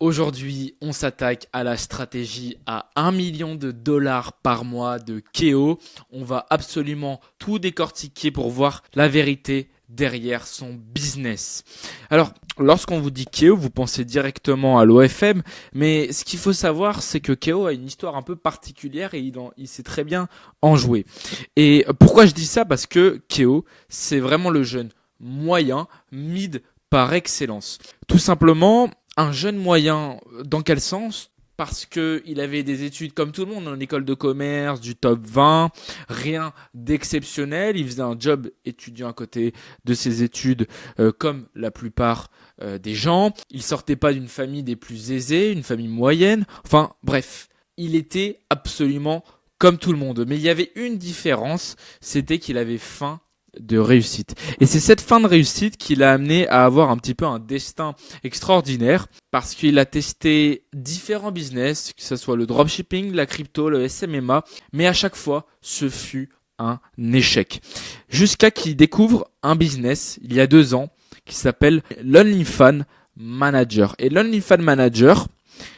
Aujourd'hui, on s'attaque à la stratégie à 1 million de dollars par mois de Keo. On va absolument tout décortiquer pour voir la vérité derrière son business. Alors, lorsqu'on vous dit Keo, vous pensez directement à l'OFM, mais ce qu'il faut savoir, c'est que Keo a une histoire un peu particulière et il sait très bien en jouer. Et pourquoi je dis ça? Parce que Keo, c'est vraiment le jeune moyen, mid par excellence. Tout simplement, un jeune moyen, dans quel sens? Parce que il avait des études comme tout le monde en école de commerce, du top 20, rien d'exceptionnel. Il faisait un job étudiant à côté de ses études, comme la plupart des gens. Il sortait pas d'une famille des plus aisées, une famille moyenne. Enfin, bref, il était absolument comme tout le monde. Mais il y avait une différence, c'était qu'il avait faim de réussite. Et c'est cette fin de réussite qui l'a amené à avoir un petit peu un destin extraordinaire parce qu'il a testé différents business, que ce soit le dropshipping, la crypto, le SMMA, mais à chaque fois, ce fut un échec. Jusqu'à qu'il découvre un business, il y a 2 ans, qui s'appelle l'OnlyFans Manager. Et l'OnlyFans Manager,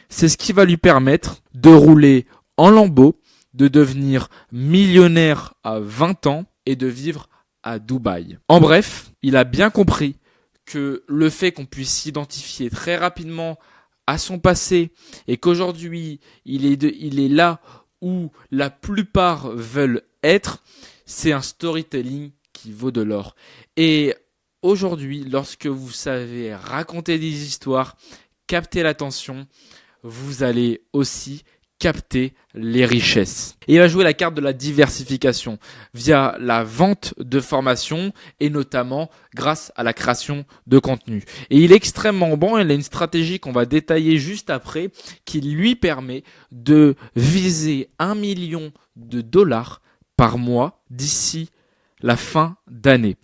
c'est ce qui va lui permettre de rouler en lambeaux, de devenir millionnaire à 20 ans et de vivre à Dubaï. En bref, il a bien compris que le fait qu'on puisse s'identifier très rapidement à son passé et qu'aujourd'hui il est là où la plupart veulent être, c'est un storytelling qui vaut de l'or. Et aujourd'hui, lorsque vous savez raconter des histoires, capter l'attention, vous allez aussi capter les richesses. Et il va jouer la carte de la diversification via la vente de formations et notamment grâce à la création de contenu. Et il est extrêmement bon, il a une stratégie qu'on va détailler juste après qui lui permet de viser 1 million de dollars par mois d'ici la fin d'année.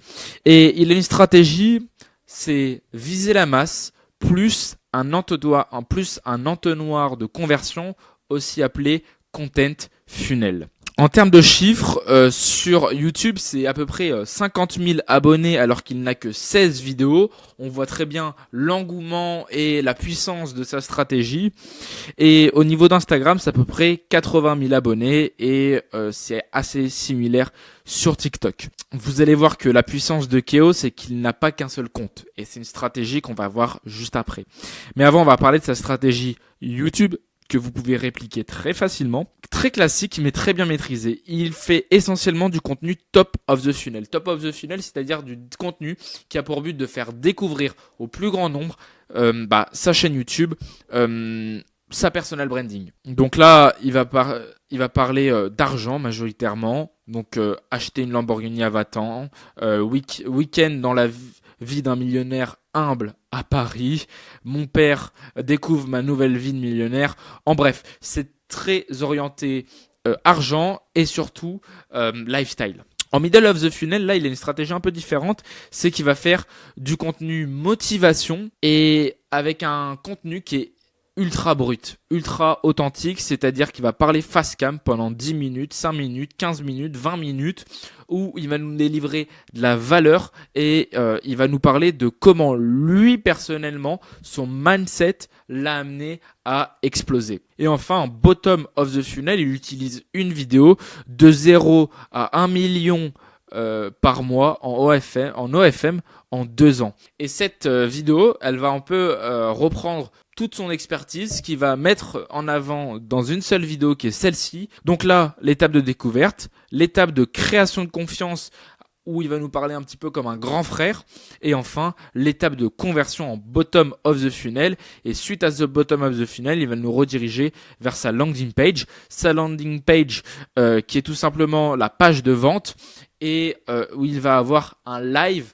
Et il a une stratégie, c'est viser la masse plus un entonnoir de conversion, aussi appelé content funnel. En termes de chiffres, sur YouTube, c'est à peu près 50 000 abonnés alors qu'il n'a que 16 vidéos. On voit très bien l'engouement et la puissance de sa stratégie. Et au niveau d'Instagram, c'est à peu près 80 000 abonnés et c'est assez similaire sur TikTok. Vous allez voir que la puissance de Keo, c'est qu'il n'a pas qu'un seul compte. Et c'est une stratégie qu'on va voir juste après. Mais avant, on va parler de sa stratégie YouTube, que vous pouvez répliquer très facilement. Très classique, mais très bien maîtrisé. Il fait essentiellement du contenu top of the funnel. Top of the funnel, c'est-à-dire du contenu qui a pour but de faire découvrir au plus grand nombre sa chaîne YouTube, sa personal branding. Donc là, il va parler d'argent majoritairement. Donc acheter une Lamborghini à 20 ans, week-end dans la vie d'un millionnaire humble à Paris, mon père découvre ma nouvelle vie de millionnaire. En bref, c'est très orienté argent et surtout lifestyle. En middle of the funnel, là, il a une stratégie un peu différente, c'est qu'il va faire du contenu motivation et avec un contenu qui est ultra brut, ultra authentique, c'est-à-dire qu'il va parler face cam pendant 10 minutes, 5 minutes, 15 minutes, 20 minutes, où il va nous délivrer de la valeur et il va nous parler de comment lui personnellement, son mindset l'a amené à exploser. Et enfin, en bottom of the funnel, il utilise une vidéo de 0 à 1 million par mois en OFM en 2 ans. Et cette vidéo, elle va un peu reprendre toute son expertise qu'il va mettre en avant dans une seule vidéo qui est celle-ci. Donc là, l'étape de découverte, l'étape de création de confiance où il va nous parler un petit peu comme un grand frère et enfin l'étape de conversion en bottom of the funnel et suite à ce bottom of the funnel, il va nous rediriger vers sa landing page qui est tout simplement la page de vente et où il va avoir un live,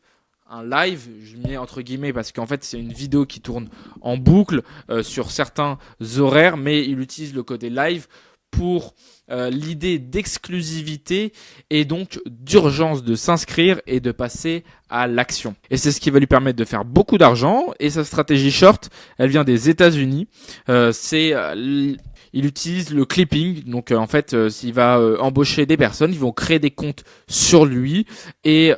je mets entre guillemets parce qu'en fait c'est une vidéo qui tourne en boucle sur certains horaires, mais il utilise le côté live pour l'idée d'exclusivité et donc d'urgence de s'inscrire et de passer à l'action. Et c'est ce qui va lui permettre de faire beaucoup d'argent. Et sa stratégie short, elle vient des États-Unis. Il utilise le clipping, donc en fait, il va embaucher des personnes, ils vont créer des comptes sur lui et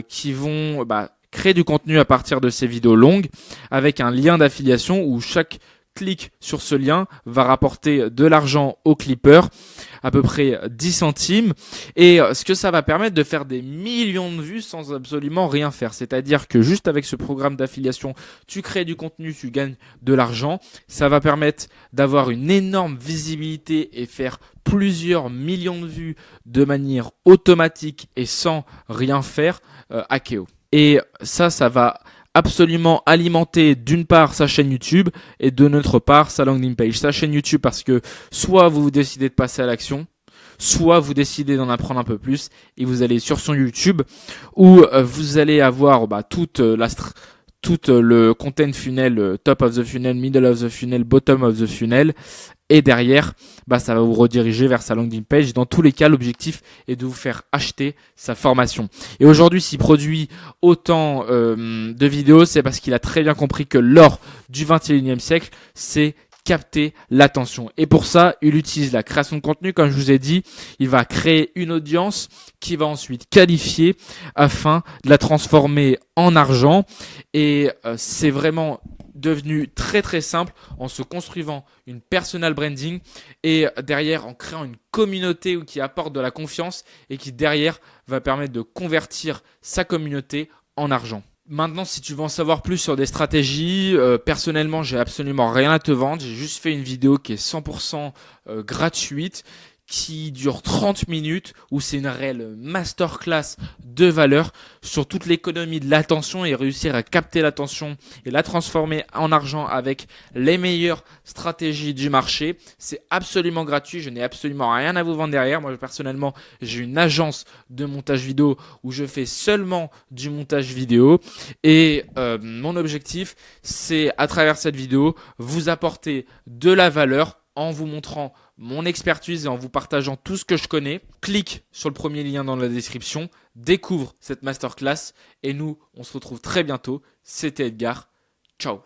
qui vont créer du contenu à partir de ces vidéos longues avec un lien d'affiliation où chaque clique sur ce lien va rapporter de l'argent au clipper, à peu près 10 centimes. Et ce que ça va permettre de faire des millions de vues sans absolument rien faire. C'est-à-dire que juste avec ce programme d'affiliation, tu crées du contenu, tu gagnes de l'argent. Ça va permettre d'avoir une énorme visibilité et faire plusieurs millions de vues de manière automatique et sans rien faire à Keo. Et ça va absolument alimenter d'une part sa chaîne YouTube et de notre part sa landing page. Sa chaîne YouTube parce que soit vous décidez de passer à l'action, soit vous décidez d'en apprendre un peu plus et vous allez sur son YouTube où vous allez avoir tout le content funnel, top of the funnel, middle of the funnel, bottom of the funnel. Et derrière, ça va vous rediriger vers sa landing page. Dans tous les cas, l'objectif est de vous faire acheter sa formation. Et aujourd'hui, s'il produit autant de vidéos, c'est parce qu'il a très bien compris que l'or du 21e siècle, c'est capter l'attention. Et pour ça, il utilise la création de contenu. Comme je vous ai dit, il va créer une audience qui va ensuite qualifier afin de la transformer en argent. Et c'est vraiment devenu très très simple en se construisant une personal branding et derrière en créant une communauté qui apporte de la confiance et qui derrière va permettre de convertir sa communauté en argent. Maintenant, si tu veux en savoir plus sur des stratégies, personnellement, j'ai absolument rien à te vendre. J'ai juste fait une vidéo qui est 100% gratuite, qui dure 30 minutes, où c'est une réelle masterclass de valeur sur toute l'économie de l'attention et réussir à capter l'attention et la transformer en argent avec les meilleures stratégies du marché. C'est absolument gratuit, je n'ai absolument rien à vous vendre derrière. Moi, personnellement, j'ai une agence de montage vidéo où je fais seulement du montage vidéo et mon objectif, c'est à travers cette vidéo, vous apporter de la valeur en vous montrant mon expertise et en vous partageant tout ce que je connais. Clique sur le premier lien dans la description, découvre cette masterclass et nous, on se retrouve très bientôt. C'était Edgar. Ciao.